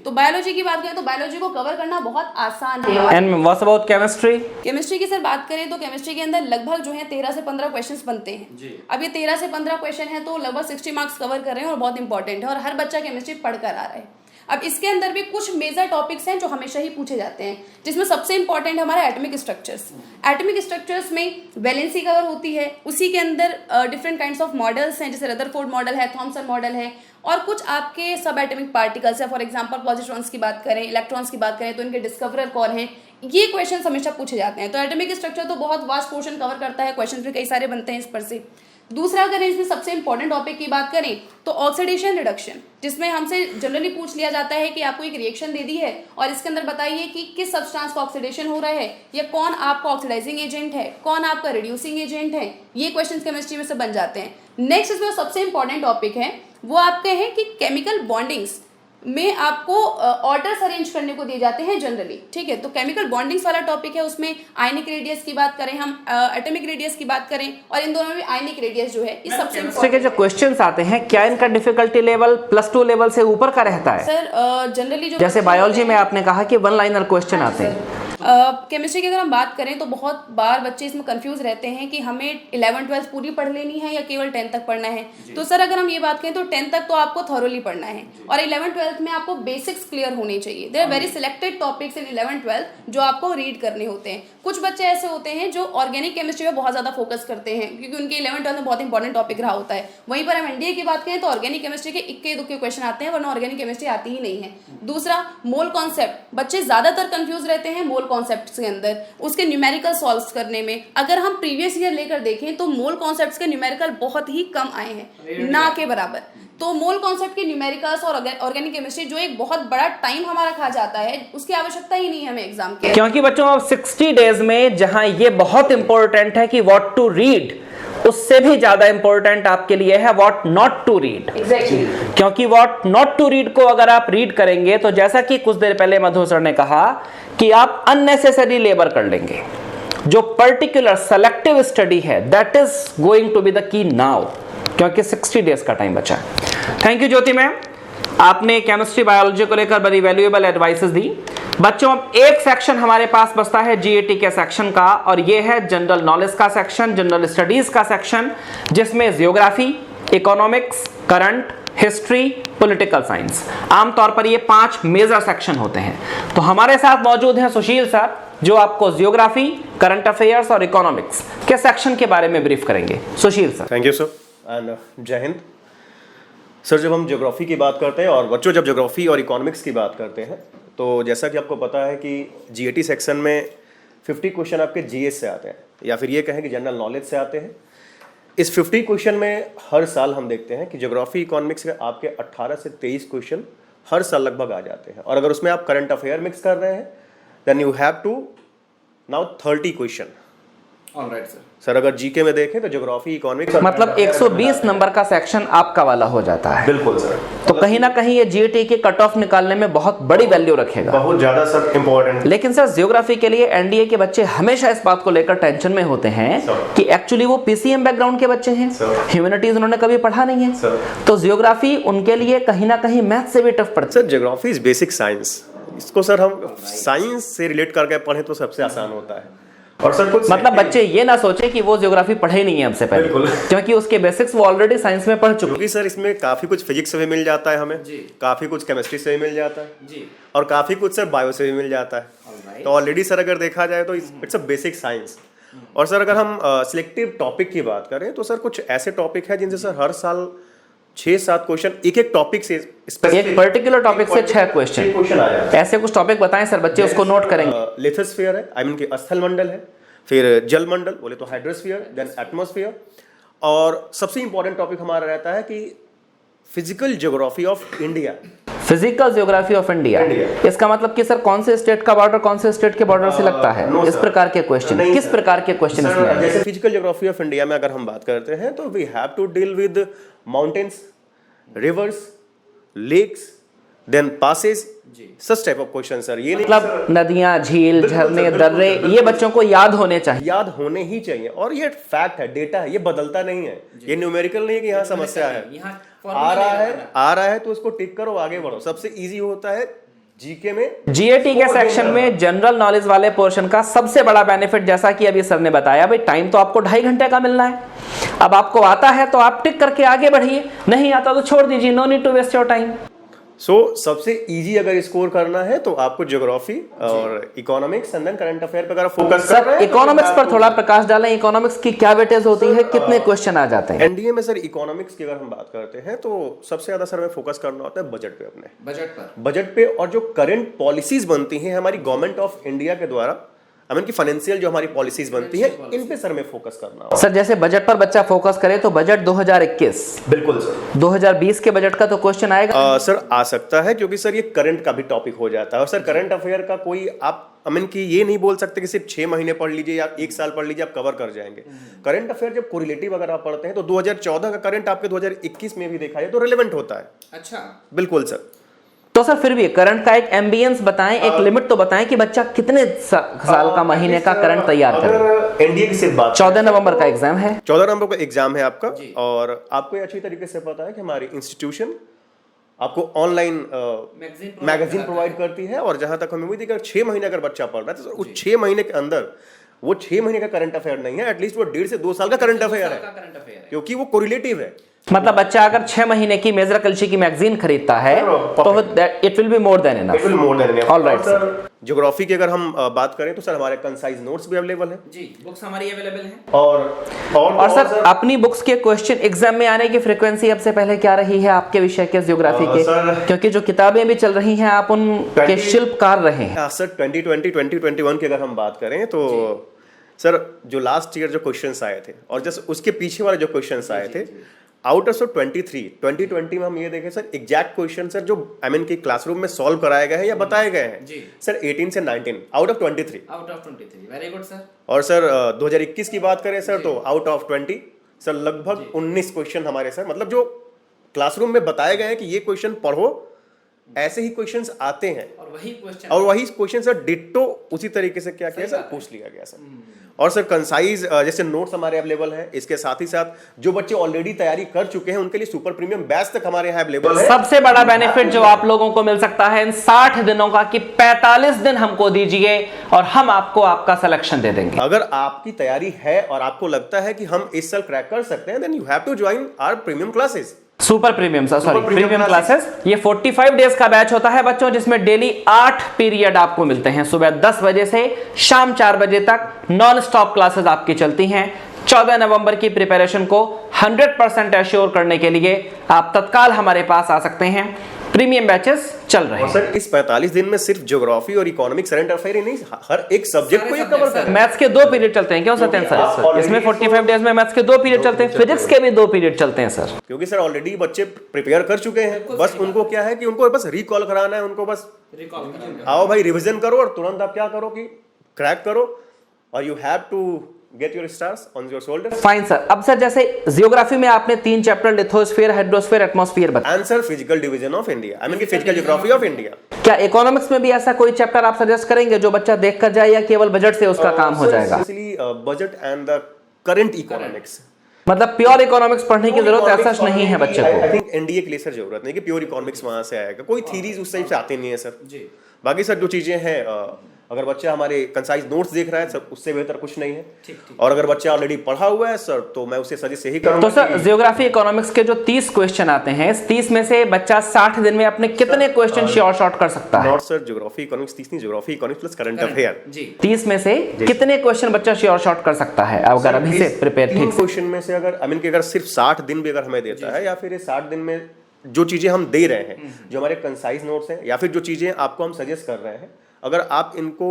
तो बायोलॉजी की बात करें तो बायोलॉजी को कवर करना बहुत आसान है। And what about chemistry? Chemistry की सर बात करें तो केमिस्ट्री के अंदर लगभग जो है 13 से 15 क्वेश्चंस बनते हैं। अब ये 13 से 15 क्वेश्चन है तो लगभग 60 मार्क्स कवर कर रहे हैं और बहुत इंपॉर्टेंट है, और हर बच्चा केमिस्ट्री पढ़ कर आ रहा है। अब इसके अंदर भी कुछ मेजर टॉपिक्स हैं जो हमेशा ही पूछे जाते हैं, जिसमें सबसे इंपॉर्टेंट है हमारा एटॉमिक स्ट्रक्चर्स। एटॉमिक स्ट्रक्चर्स में वैलेंसी कवर होती है, उसी के अंदर डिफरेंट काइंड्स ऑफ मॉडल्स हैं, जैसे रदरफोर्ड मॉडल है, थॉमसन मॉडल है, और कुछ आपके सब एटॉमिक पार्टिकल्स है। फॉर एग्जांपल पॉजिट्रॉन्स की बात करें, इलेक्ट्रॉन्स की बात करें तो इनके डिस्कवरर कौन है, ये क्वेश्चन हमेशा पूछे जाते हैं। तो एटॉमिक स्ट्रक्चर तो बहुत वास्ट पोर्शन कवर करता है, क्वेश्चन भी कई सारे बनते हैं इस पर से। दूसरा अगर इसमें सबसे इंपॉर्टेंट टॉपिक की बात करें तो ऑक्सीडेशन रिडक्शन, जिसमें हमसे जनरली पूछ लिया जाता है कि आपको एक रिएक्शन दे दी है और इसके अंदर बताइए कि किस सब्सटेंस का ऑक्सीडेशन हो रहा है, या कौन आपका ऑक्सीडाइजिंग एजेंट है, कौन आपका रिड्यूसिंग एजेंट है। ये क्वेश्चंस केमिस्ट्री में से बन जाते हैं। नेक्स्ट इसमें सबसे इंपॉर्टेंट टॉपिक है वो आपके हैं कि केमिकल बॉन्डिंग्स में आपको ऑर्डर्स अरेंज करने को दिए जाते हैं जनरली, ठीक है। तो केमिकल बॉन्डिंग्स वाला टॉपिक है, उसमें आयनिक रेडियस की बात करें हम, एटॉमिक रेडियस की बात करें, और इन दोनों में आयनिक रेडियस जो है ये सबसे केमिस्ट्री के जो क्वेश्चंस आते हैं क्या इनका डिफिकल्टी लेवल +2 लेवल से ऊपर का रहता है? सर जनरली जो जैसे बायोलॉजी में आपने कहा कि 1 लाइनर क्वेश्चन आते हैं, केमिस्ट्री की अगर हम बात करें तो बहुत बार बच्चे इसमें कंफ्यूज रहते हैं कि हमें 11th-12th पूरी पढ़ लेनी है या केवल 10th तक पढ़ना है। तो सर अगर हम ये बात करें तो 10th तक तो आपको थॉरोली पढ़ना है, और 11th-12th में आपको बेसिक्स क्लियर होने चाहिए। There are very selected topics in 11th-12th जो आपको रीड करने होते हैं। कुछ बच्चे ऐसे होते हैं जो ऑर्गेनिक केमिस्ट्री पर बहुत ज्यादा फोकस करते हैं, क्योंकि उनके 11th-12th में बहुत इंपॉर्टेंट टॉपिक रहा होता है। वहीं पर हम एनडीए की बात करें तो ऑर्गेनिक केमिस्ट्री के इक्के दुक्के क्वेश्चन आते हैं, वरना ऑर्गेनिक केमिस्ट्री आती ही नहीं है। दूसरा मोल कॉन्सेप्ट, बच्चे ज्यादातर कंफ्यूज रहते हैं मोल कॉन्सेप्ट के अंदर, उसके न्यूमेरिकल सॉल्व करने में। अगर हम प्रीवियस ईयर लेकर देखें तो मोल कॉन्सेप्ट्स के न्यूमेरिकल बहुत ही कम आए हैं, ना के बराबर। तो मोल कॉन्सेप्ट के न्यूमेरिकल्स और ऑर्गेनिक केमिस्ट्री जो एक बहुत बड़ा टाइम हमारा खा जाता है, उसकी आवश्यकता ही नहीं है हमें एग्जाम के। क्योंकि बच्चों अब 60 डेज में जहां ये बहुत इंपॉर्टेंट है कि व्हाट टू रीड, उससे भी ज्यादा इंपॉर्टेंट आपके लिए है व्हाट नॉट टू रीड। क्योंकि व्हाट नॉट टू रीड को अगर आप रीड करेंगे तो जैसा कि कुछ देर पहले मधु सर ने कहा कि आप अननेसेसरी लेबर कर लेंगे। जो पर्टिकुलर सेलेक्टिव स्टडी है that is going to be the key now, क्योंकि 60 डेज का टाइम बचा है। थैंक यू ज्योति मैम, आपने केमिस्ट्री बायोलॉजी को लेकर बड़ी वैल्यूएबल एडवाइसेस दी। बच्चों अब एक सेक्शन हमारे पास बचता है जीएटी के सेक्शन का, और ये है जनरल नॉलेज का सेक्शन, जनरल स्टडीज का सेक्शन, जिसमें geography, economics, current, history, political science, आमतौर पर ये 5 मेजर सेक्शन होते हैं। तो हमारे साथ मौजूद हैं सुशील सर, जो आपको जियोग्राफी, करंट अफेयर्स और इकोनॉमिक्स के सेक्शन के बारे में ब्रीफ करेंगे। Sushil sir. Thank you sir and जय हिंद सर। जब हम ज्योग्राफी की बात करते हैं और बच्चों जब ज्योग्राफी और इकोनॉमिक्स की बात करते हैं तो जैसा कि आपको पता है कि जीएटी सेक्शन में 50 क्वेश्चन आपके जीएस से आते हैं, या फिर ये कहें कि जनरल नॉलेज से आते हैं। इस 50 क्वेश्चन में हर साल हम देखते हैं कि ज्योग्राफी इकोनॉमिक्स के आपके 18 से 23 क्वेश्चन हर साल लगभग आ जाते हैं, और अगर उसमें आप करंट अफेयर मिक्स कर रहे हैं then you have to now 30 question. Alright sir. Sir अगर जीके में देखें तो ज्योग्राफी इकोनॉमिक्स मतलब 120 नंबर का सेक्शन आपका वाला हो जाता है। बिल्कुल सर। तो कहीं ना कहीं ये जीएटी के कट ऑफ निकालने में बहुत बड़ी वैल्यू रखेगा, बहुत ज्यादा सर इंपॉर्टेंट। लेकिन सर जियोग्राफी के लिए एनडीए के बच्चे हमेशा इस बात को लेकर टेंशन में होते हैं कि एक्चुअली वो पीसीएम बैकग्राउंड के बच्चे हैं, ह्यूमैनिटीज उन्होंने कभी पढ़ा नहीं है, तो जियोग्राफी उनके लिए कहीं ना कहीं मैथ से भी टफ पड़ता sir geography is basic science, इसको सर हम साइंस से रिलेट करके पढ़े तो सबसे आसान होता है। और सर कुछ मतलब बच्चे ये ना सोचे कि वो जियोग्राफी पढ़े नहीं है हमसे पहले, क्योंकि उसके बेसिक्स वो ऑलरेडी साइंस में पढ़ चुके हैं। क्योंकि सर इसमें काफी कुछ फिजिक्स से भी मिल जाता है हमें, काफी कुछ केमिस्ट्री से भी मिल जाता है, और काफी कुछ सर बायो से भी मिल जाता है। तो ऑलरेडी सर अगर देखा जाए तो इट्स अ बेसिक साइंस। और सर अगर हम सिलेक्टिव टॉपिक की बात करें तो सर कुछ ऐसे टॉपिक है जिनसे सर हर साल 6-7 क्वेश्चन एक एक टॉपिक से, एक पर्टिकुलर टॉपिक से 6 क्वेश्चन आ जाते हैं। ऐसे कुछ टॉपिक बताएं सर, बच्चे उसको नोट करेंगे। लिथोस्फीयर है, आई मीन कि स्थल मंडल है, फिर जल मंडल बोले तो हाइड्रोस्फीयर, देन एटमॉस्फेयर, और सबसे इंपॉर्टेंट टॉपिक हमारा रहता है कि physical geography of India. Physical geography of India, इसका मतलब कि सर कौन से स्टेट का बॉर्डर कौन से स्टेट के बॉर्डर से लगता है, इस प्रकार के क्वेश्चन, किस प्रकार के क्वेश्चन इसमें आए? जैसे फिजिकल ज्योग्राफी ऑफ इंडिया में अगर हम बात करते हैं तो we have to deal with mountains, rivers, lakes, then passes, such type of question sir. ये मतलब नदियां, झील, झरने, दर्रे, ये बच्चों को याद होने चाहिए, याद होने ही चाहिए, और ये फैक्ट है, डेटा है, ये बदलता नहीं है, ये न्यूमेरिकल नहीं है कि यहाँ समस्या है, आ रहा है तो उसको टिक करो, आगे बढ़ो। सबसे इजी होता है जीके में, जीएटी के सेक्शन में जनरल नॉलेज वाले पोर्शन का सबसे बड़ा बेनिफिट, जैसा कि अभी सर ने बताया, भाई टाइम तो आपको 2.5 घंटे का मिलना है। अब आपको आता है तो आप टिक करके आगे बढ़िए, नहीं आता तो छोड़ दीजिए, no need to waste your time. सबसे इजी अगर स्कोर करना है तो आपको ज्योग्राफी और economics and then current affair पे अगर फोकस कर रहे हैं। इकोनॉमिक्स पर थोड़ा प्रकाश डालें, इकोनॉमिक्स की क्या वेटेज होती है, कितने क्वेश्चन आ जाते हैं? एनडीए में सर इकोनॉमिक्स की अगर हम बात करते हैं तो सबसे ज्यादा सर में फोकस करना होता है बजट पे, अपने बजट पे, और जो करंट पॉलिसीज बनती हैं हमारी गवर्नमेंट ऑफ इंडिया के द्वारा, आई मीन की फाइनेंशियल जो हमारी पॉलिसीज बनती है, इन पे सर में फोकस करना होगा। सर जैसे बजट पर बच्चा फोकस करे तो बजट 2021, बिल्कुल सर, 2020 के बजट का तो क्वेश्चन आएगा? सर आ सकता है, क्योंकि सर ये करंट का भी टॉपिक हो जाता है, और सर करंट अफेयर का कोई आप आई मीन कि ये नहीं बोल सकते कि सिर्फ 6 महीने पढ़ लीजिए या 1 साल पढ़ लीजिए आप कवर कर जाएंगे। करंट अफेयर जब कोरिलेटिव अगर आप पढ़ते हैं तो 2014 का करंट आपके 2021 में भी देखा है तो रिलेवेंट होता है। अच्छा, बिल्कुल सर। तो सर फिर भी करंट का एक एम्बियंस बताएं, एक लिमिट तो बताएं कि बच्चा कितने साल का, महीने का करंट तैयार करे। एनडीए की सिर्फ बात, 14 नवंबर का एग्जाम है, 14 नवंबर का एग्जाम है आपका, और आपको अच्छी तरीके से पता है कि हमारी इंस्टीट्यूशन आपको ऑनलाइन मैगजीन प्रोवाइड करती है, और जहां तक हमें उम्मीद है कि 6 महीने अगर बच्चा पढ़ रहा है तो उस 6 महीने के अंदर वो 6 महीने का करंट अफेयर नहीं है, एटलीस्ट वो 1.5 से 2 साल का करंट अफेयर है, क्योंकि वो कोरिलेटिव है। मतलब बच्चा अगर 6 महीने की मेजर कल्ची की मैगजीन खरीदता है तो it will be more than enough. Alright sir. Geography की अगर हम बात करें तो सर हमारे कंसाइज नोट्स भी अवेलेबल है जी, बुक्स हमारी अवेलेबल हैं, और सर अपनी बुक्स के क्वेश्चन एग्जाम में आने की फ्रीक्वेंसी अब से पहले क्या रही है आपके विषय के ज्योग्राफी के? क्योंकि जो किताबें भी चल रही हैं आप उनके शिल्पकार रहे हैं। सर 2020-2021 की अगर हम बात करें तो सर जो लास्ट ईयर जो क्वेश्चंस आए थे और जैसे उसके पीछे वाले जो क्वेश्चंस आए थे, आउट ऑफ 2020 में हम ये देखें सर एग्जैक्ट क्वेश्चन सर जो आई मीन की क्लासरूम में सॉल्व कराए गए हैं या बताए गए हैं सर 18 से 19 out of 23। Very good sir. और सर 2021 की बात करें सर तो आउट ऑफ 20 सर लगभग 19 क्वेश्चन हमारे सर, मतलब जो क्लासरूम में बताए गए हैं कि ये क्वेश्चन पढ़ो ऐसे ही क्वेश्चंस आते हैं और वही वही क्वेश्चन सर डिट्टो उसी तरीके से क्या किया सर पूछ लिया गया सर। और सर कंसाइज जैसे नोट्स हमारे अवेलेबल हैं, इसके साथ ही साथ जो बच्चे ऑलरेडी तैयारी कर चुके हैं उनके लिए सुपर प्रीमियम बैच तक हमारे यहाँ अवेलेबल है। सबसे बड़ा बेनिफिट जो आप लोगों को मिल सकता है इन 60 दिनों का कि 45 दिन हमको दीजिए और हम आपको आपका सिलेक्शन दे देंगे। अगर आपकी तैयारी है और आपको लगता है कि हम इस साल क्रैक कर सकते हैं, then you have to join our premium classes. Super premium sorry premium premium classes. ये 45 डेज का बैच होता है बच्चों, जिसमें डेली 8 पीरियड आपको मिलते हैं। सुबह 10 बजे से शाम 4 बजे तक नॉन स्टॉप क्लासेस आपकी चलती हैं। 14 नवंबर की प्रिपरेशन को 100% एश्योर करने के लिए आप तत्काल हमारे पास आ सकते हैं। प्रीमियम बैचेस चल रहे हैं। सर इस 45 दिन में सिर्फ ज्योग्राफी और इकोनॉमिक करंट अफेयर ही नहीं, हर एक सब्जेक्ट को ये कवर कर। मैथ्स के 2 पीरियड चलते हैं, क्यों सत्येन सर? इसमें 45 डेज में मैथ्स के 2 पीरियड चलते हैं, फिजिक्स के भी 2 पीरियड चलते हैं सर। क्योंकि सर ऑलरेडी बच्चे प्रिपेयर कर चुके हैं, बस उनको क्या है कि उनको बस रिकॉल कराना है, उनको बस आओ भाई रिवीजन करो और तुरंत आप क्या करो कि क्रैक करो और you have to get your stars on your shoulder. Fine sir. अब सर जैसे जियोग्राफी में आपने 3 चैप्टर लिथोस्फीयर, हाइड्रोस्फीयर, एटमॉस्फेयर बताया। Answer physical division of India, I mean की फिजिकल ज्योग्राफी ऑफ इंडिया। क्या इकोनॉमिक्स में भी ऐसा कोई चैप्टर आप सजेस्ट करेंगे जो बच्चा देख कर जाए या केवल बजट से उसका काम हो जाएगा? Budget and the current economics, मतलब प्योर इकोनॉमिक्स पढ़ने की जरूरत ऐसा नहीं है बच्चे को। आई थिंक एनडीए के लिए सर जरूरत नहीं कि प्योर इकोनॉमिक्स वहां से आएगा, कोई थीरीज उस टाइप से आती नहीं है सर जी। बाकी सर जो चीजें हैं, अगर बच्चा हमारे कंसाइज नोट्स देख रहा है सर, उससे बेहतर कुछ नहीं है। और अगर बच्चा ऑलरेडी पढ़ा हुआ है सर, तो मैं उसे सजेस्ट यही करूंगा। तो सर जियोग्राफी इकोनॉमिक्स के जो 30 क्वेश्चन आते हैं, इस 30 में से बच्चा 60 दिन में अपने कितने क्वेश्चन श्योर शॉर्ट कर सकता है? नॉट सर ज्योग्राफी इकोनॉमिक्स 30 नहीं, geography economics plus current affair. 30 में से कितने क्वेश्चन बच्चा श्योर शॉर्ट कर सकता है अगर अभी से प्रिपेयर ठीक से? क्वेश्चन में से अगर आई मीन कि अगर सिर्फ 60 दिन भी अगर हमें देता है, या फिर ये 60 दिन में जो चीजें हम दे रहे हैं, जो हमारे कंसाइज नोट्स हैं, या फिर जो चीजें आपको हम सजेस्ट कर रहे हैं, अगर आप इनको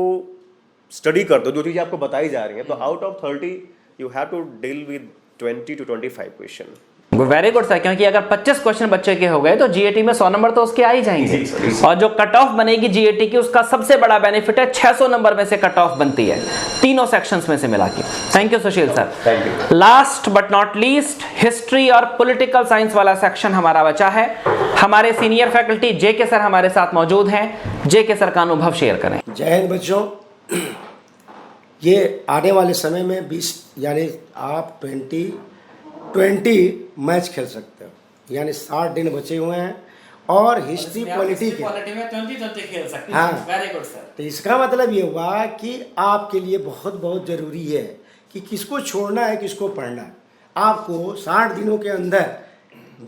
स्टडी कर दो, जो चीजें आपको बताई जा रही हैं, तो out of 30 you have to deal with 20 to 25 question. Very good sir, क्योंकि अगर 25 क्वेश्चन बच्चे के हो गए तो जीएटी में 100 नंबर तो उसके आ ही जाएंगे। और जो कट ऑफ बनेगी जीएटी की, उसका सबसे बड़ा बेनिफिट है 600 नंबर में से कट ऑफ बनती है, तीनों सेक्शंस में से मिला के। Thank you Sushil sir. Thank you. Last but not least, history और पॉलिटिकल साइंस वाला सेक्शन हमारा बचा है। हमारे सीनियर फैकल्टी जेके सर हमारे साथ मौजूद हैं। जेके सर का अनुभव शेयर करें। जय हिंद बच्चों। ये आने वाले समय में 20 यानी आप 20 मैच खेल सकते हो, यानी 60 दिन बचे हुए हैं और हिस्ट्री पॉलिटी के 20 खेल सकते हैं। हाँ, वेरी गुड सर। तो इसका मतलब ये हुआ कि आपके लिए बहुत बहुत ज़रूरी है कि किसको छोड़ना है, किसको पढ़ना है। आपको 60 दिनों के अंदर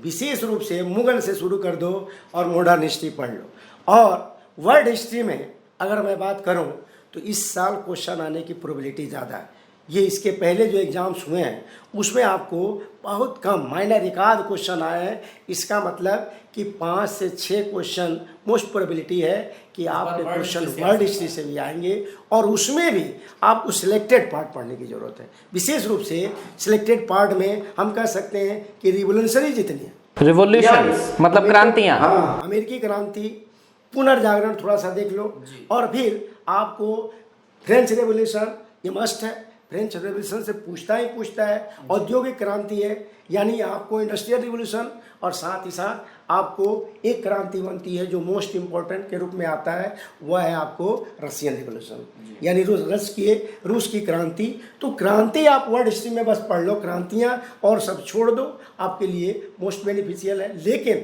विशेष रूप से मुगल से शुरू कर दो और मॉडर्न हिस्ट्री पढ़ लो। और वर्ल्ड हिस्ट्री में अगर मैं बात करूं तो इस साल क्वेश्चन आने की प्रोबेबिलिटी ज़्यादा है। ये इसके पहले जो एग्ज़ाम्स हुए हैं उसमें आपको बहुत कम माइनर एक आध क्वेश्चन आए हैं। इसका मतलब कि 5 से 6 क्वेश्चन मोस्ट प्रोबेबिलिटी है कि आपके क्वेश्चन वर्ल्ड हिस्ट्री से भी आएंगे, और उसमें भी आपको सिलेक्टेड पार्ट पढ़ने की ज़रूरत है। विशेष रूप से सिलेक्टेड पार्ट में हम कह सकते हैं कि रिवोल्यूशनरी जितनी है, रिवॉल्यूशन मतलब क्रांतियां, हाँ, अमेरिकी क्रांति, पुनर्जागरण थोड़ा सा देख लो, और फिर आपको फ्रेंच रेवोल्यूशन ये मस्ट है। फ्रेंच रेवोल्यूशन से पूछता है। औद्योगिक क्रांति है, यानी आपको इंडस्ट्रियल रिवोल्यूशन, और साथ ही साथ आपको एक क्रांति बनती है जो मोस्ट इम्पोर्टेंट के रूप में आता है, वह है आपको रशियन रिवोल्यूशन, यानी रूस की क्रांति। तो क्रांति आप वर्ल्ड हिस्ट्री में बस पढ़ लो, क्रांतियाँ और सब छोड़ दो, आपके लिए मोस्ट बेनिफिशियल है। लेकिन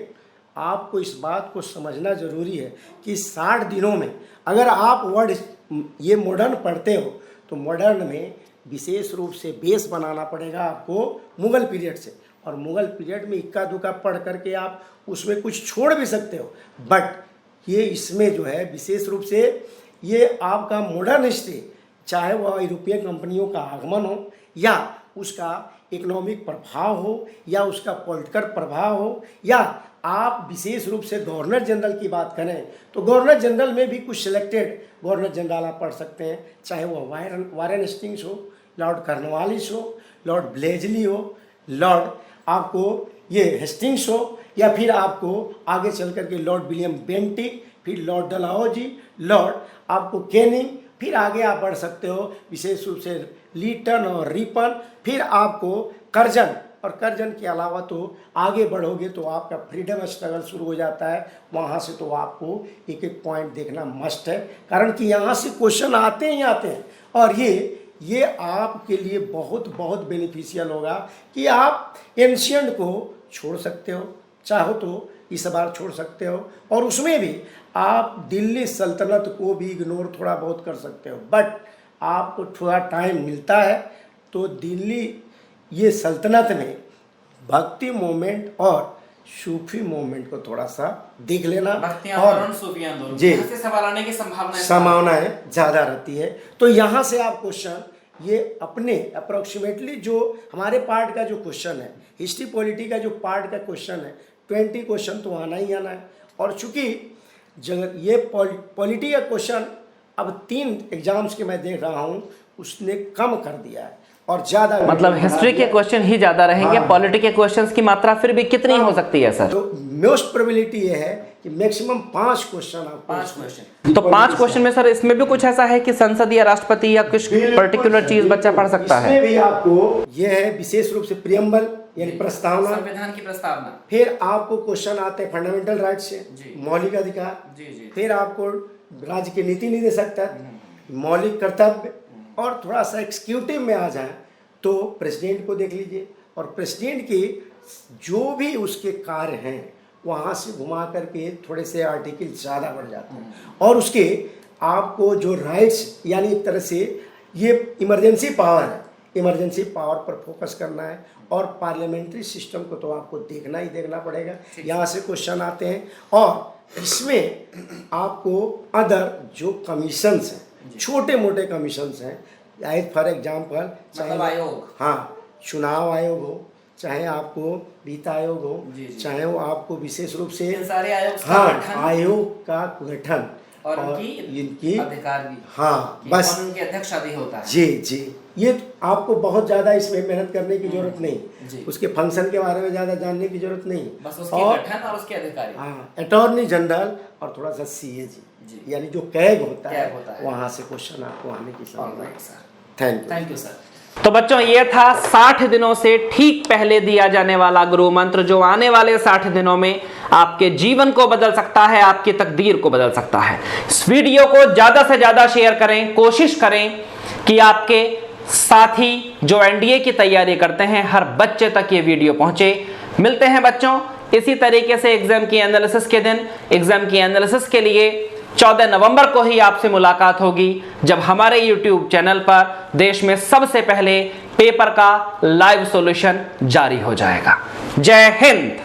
आपको इस बात को समझना ज़रूरी है कि 60 दिनों में अगर आप वर्ल्ड ये मॉडर्न पढ़ते हो तो मॉडर्न में विशेष रूप से बेस बनाना पड़ेगा आपको मुगल पीरियड से, और मुगल पीरियड में इक्का दुक्का पढ़ करके आप उसमें कुछ छोड़ भी सकते हो, बट ये इसमें जो है विशेष रूप से ये आपका मॉडर्न हिस्ट्री, चाहे वह यूरोपियन कंपनियों का आगमन हो, या उसका इकोनॉमिक प्रभाव हो, या उसका पॉलिटिकल प्रभाव हो, या आप विशेष रूप से गवर्नर जनरल की बात करें तो गवर्नर जनरल में भी कुछ सिलेक्टेड गवर्नर जनरल आप पढ़ सकते हैं, चाहे वह वारेन हेस्टिंग्स हो, लॉर्ड कॉर्नवालिस हो, लॉर्ड ब्लेजली हो, लॉर्ड आपको ये हेस्टिंग्स हो, या फिर आपको आगे चल करके लॉर्ड विलियम बेंटिक, फिर लॉर्ड डलहौजी, लॉर्ड आपको कैनिंग, फिर आगे आप बढ़ सकते हो विशेष रूप से लीटन और रिपन, फिर आपको कर्जन और कर्जन के अलावा तो आगे बढ़ोगे तो आपका फ्रीडम स्ट्रगल शुरू हो जाता है। वहाँ से तो आपको एक एक पॉइंट देखना मस्ट है, कारण कि यहाँ से क्वेश्चन आते ही आते हैं। और ये आपके लिए बहुत बहुत बेनिफिशियल होगा कि आप एंशिएंट को छोड़ सकते हो, चाहो तो इस बार छोड़ सकते हो, और उसमें भी आप दिल्ली सल्तनत को भी इग्नोर थोड़ा बहुत कर सकते हो। बट आपको थोड़ा टाइम मिलता है तो दिल्ली ये सल्तनत में भक्ति मोमेंट और सूफी मोमेंट को थोड़ा सा देख लेना, और जी सवाल आने की संभावनाएं ज़्यादा रहती है। तो यहाँ से आप क्वेश्चन ये अपने अप्रोक्सीमेटली जो हमारे पार्ट का जो क्वेश्चन है, हिस्ट्री पॉलिटी का जो पार्ट का क्वेश्चन है, 20 क्वेश्चन तो आना ही आना है। और चूंकि ये पॉलिटी का क्वेश्चन अब 3 एग्जाम्स के मैं देख रहा हूँ उसने कम कर दिया है और ज़्यादा, मतलब हिस्ट्री के क्वेश्चन ही ज्यादा रहेंगे। पॉलिटी के क्वेश्चंस की मात्रा फिर भी कितनी हो सकती है सर? तो मोस्ट प्रोबेबिलिटी ये है कि मैक्सिमम 5 क्वेश्चन आपको, 5 क्वेश्चन। तो 5 क्वेश्चन में सर इसमें भी कुछ ऐसा है कि संसद या राष्ट्रपति या कुछ पर्टिकुलर चीज बच्चा पढ़ सकता है? इसमें भी आपको ये है विशेष रूप से प्रियम्बल यानी प्रस्तावना, संविधान की प्रस्तावना। फिर आपको क्वेश्चन आते हैं फंडामेंटल राइट से, मौलिक अधिकार, फिर आपको राज्य की नीति निर्देशक तत्व, मौलिक कर्तव्य, और थोड़ा सा एग्जीक्यूटिव में आ जाए तो प्रेसिडेंट को देख लीजिए। और प्रेसिडेंट के जो भी उसके कार्य हैं वहाँ से घुमा करके थोड़े से आर्टिकल ज़्यादा बढ़ जाते हैं, और उसके आपको जो राइट्स यानी एक तरह से ये इमरजेंसी पावर है, इमरजेंसी पावर पर फोकस करना है। और पार्लियामेंट्री सिस्टम को तो आपको देखना ही देखना पड़ेगा, यहाँ से क्वेश्चन आते हैं। और इसमें आपको अदर जो कमीशंस हैं, छोटे मोटे कमीशंस हैं, फॉर एग्जाम्पल चाहे आयोग, हाँ चुनाव आयोग हो, चाहे आपको वित्त आयोग हो, चाहे वो आपको विशेष रूप से सारे आयोग, हाँ आयोग का गठन और इनकी अधिकार भी, हाँ बस उनके अध्यक्ष आदि होता है। जी ये आपको बहुत ज़्यादा इसमें मेहनत करने की जरूरत नहीं, उसके फंक्शन के बारे में ज़्यादा जानने की जरूरत नहीं, बस उसके गठन और उसके अधिकारी, हाँ अटॉर्नी जनरल और थोड़ा सा CAG यानी जो कैग होता है वहाँ से क्वेश्चन आपको आने की संभावना। Thank you sir. तो बच्चों ये था 60 दिनों से ठीक पहले दिया जाने वाला गुरु मंत्र, जो आने वाले 60 दिनों में आपके जीवन को बदल सकता है, आपकी तकदीर को बदल सकता है। इस वीडियो को ज्यादा से ज्यादा शेयर करें, कोशिश करें कि आपके साथी जो NDA की तैयारी करते हैं हर बच्चे तक ये वीडियो पहुंचे। मिलते हैं बच्चों इसी तरीके से एग्जाम की एनालिसिस के दिन। एग्जाम की एनालिसिस के लिए 14 नवंबर को ही आपसे मुलाकात होगी, जब हमारे YouTube चैनल पर देश में सबसे पहले पेपर का लाइव सॉल्यूशन जारी हो जाएगा। जय हिंद।